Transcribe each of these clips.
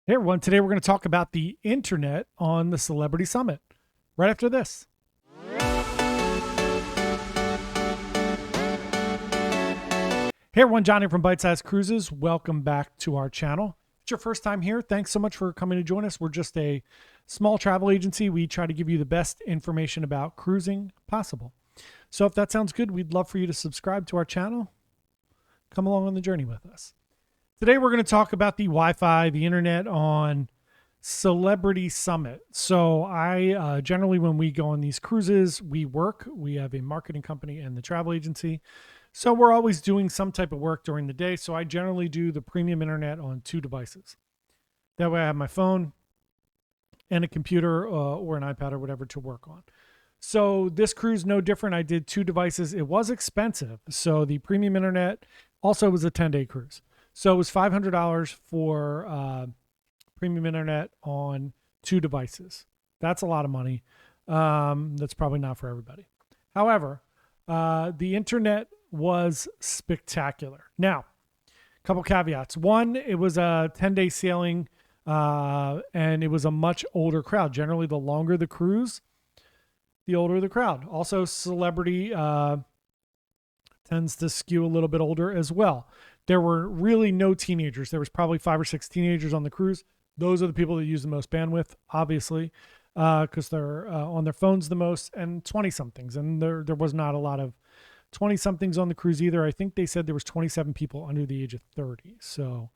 Hey everyone, today we're going to talk about the internet on the Celebrity Summit right after this. Hey everyone, Johnny from Bite Size Cruises. Welcome back to our channel. If it's your first time here, thanks so much for coming to join us. We're just a small travel agency. We try to give you the best information about cruising possible. So if that sounds good, we'd love for you to subscribe to our channel. Come along on the journey with us. Today we're going to talk about the Wi-Fi, the internet on Celebrity Summit. So I generally, when we go on these cruises, we have a marketing company and the travel agency. So we're always doing some type of work during the day. So I generally do the premium internet on two devices. That way I have my phone and a computer or an iPad or whatever to work on. So this cruise, no different. I did two devices. It was expensive. So the premium internet also was a 10-day cruise. So it was $500 for premium internet on two devices. That's a lot of money. That's probably not for everybody. However, the internet was spectacular. Now, a couple caveats. One, it was a 10-day sailing and it was a much older crowd. Generally, the longer the cruise, the older the crowd. Also, celebrity tends to skew a little bit older as well. There were really no teenagers. There was probably 5 or 6 teenagers on the cruise. Those are the people that use the most bandwidth, obviously, because they're on their phones the most, and 20-somethings. And there was not a lot of 20-somethings on the cruise either. I think they said there was 27 people under the age of 30. So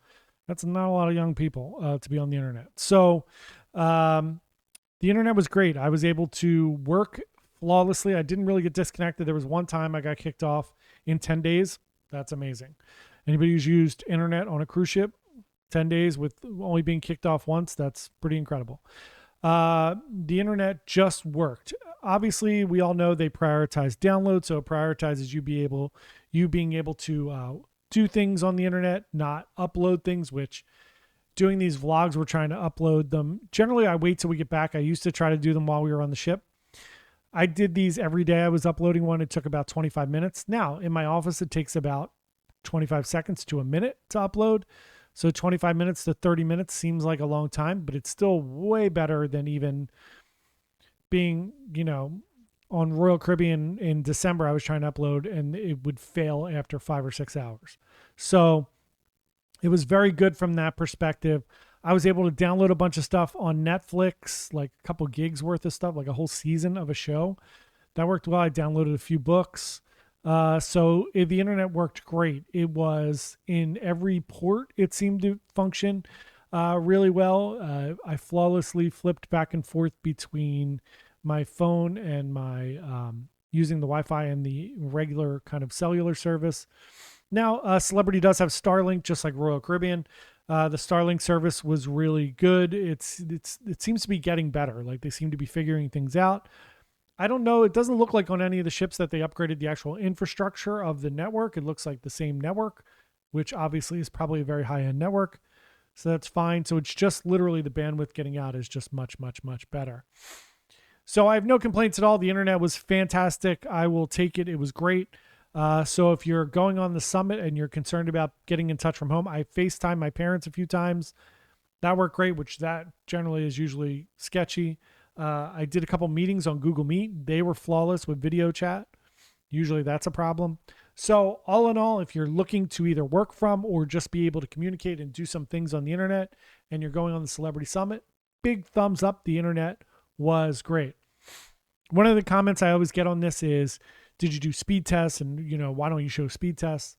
that's not a lot of young people to be on the internet. So the internet was great. I was able to work flawlessly. I didn't really get disconnected. There was one time I got kicked off in 10 days. That's amazing. Anybody who's used internet on a cruise ship, 10 days with only being kicked off once, that's pretty incredible. The internet just worked. Obviously, we all know they prioritize download, so it prioritizes you being able to do things on the internet, not upload things, which doing these vlogs, we're trying to upload them. Generally, I wait till we get back. I used to try to do them while we were on the ship. I did these every day. I was uploading one. It took about 25 minutes. Now, in my office, it takes about 25 seconds to a minute to upload. So 25 minutes to 30 minutes seems like a long time, but it's still way better than even being, on Royal Caribbean in December. I was trying to upload and it would fail after 5 or 6 hours. So it was very good from that perspective. I was able to download a bunch of stuff on Netflix, like a couple gigs worth of stuff, like a whole season of a show. That worked well. I downloaded a few books. The internet worked great. It was in every port. It seemed to function really well. I flawlessly flipped back and forth between my phone and my using the Wi-Fi and the regular kind of cellular service. Now, Celebrity does have Starlink, just like Royal Caribbean. The Starlink service was really good. It seems to be getting better. Like they seem to be figuring things out. I don't know. It doesn't look like on any of the ships that they upgraded the actual infrastructure of the network. It looks like the same network, which obviously is probably a very high-end network. So that's fine. So it's just literally the bandwidth getting out is just much, much, much better. So I have no complaints at all. The internet was fantastic. I will take it. It was great. So if you're going on the summit and you're concerned about getting in touch from home, I FaceTime my parents a few times. That worked great, which that generally is usually sketchy. I did a couple meetings on Google Meet. They were flawless with video chat. Usually that's a problem. So all in all, if you're looking to either work from or just be able to communicate and do some things on the internet and you're going on the Celebrity Summit, big thumbs up. The internet was great. One of the comments I always get on this is, did you do speed tests? And, why don't you show speed tests?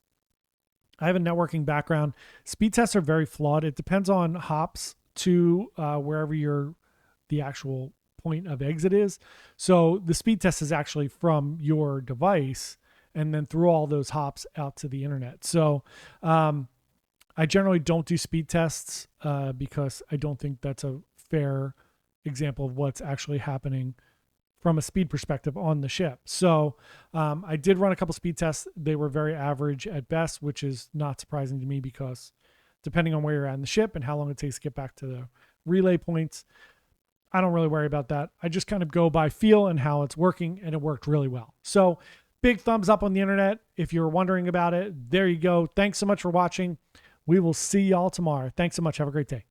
I have a networking background. Speed tests are very flawed. It depends on hops to wherever the actual point of exit is. So the speed test is actually from your device and then through all those hops out to the internet. So I generally don't do speed tests because I don't think that's a fair example of what's actually happening from a speed perspective on the ship. So I did run a couple speed tests. They were very average at best, which is not surprising to me because depending on where you're at in the ship and how long it takes to get back to the relay points, I don't really worry about that. I just kind of go by feel and how it's working, and it worked really well. So big thumbs up on the internet. If you're wondering about it, there you go. Thanks so much for watching. We will see y'all tomorrow. Thanks so much. Have a great day.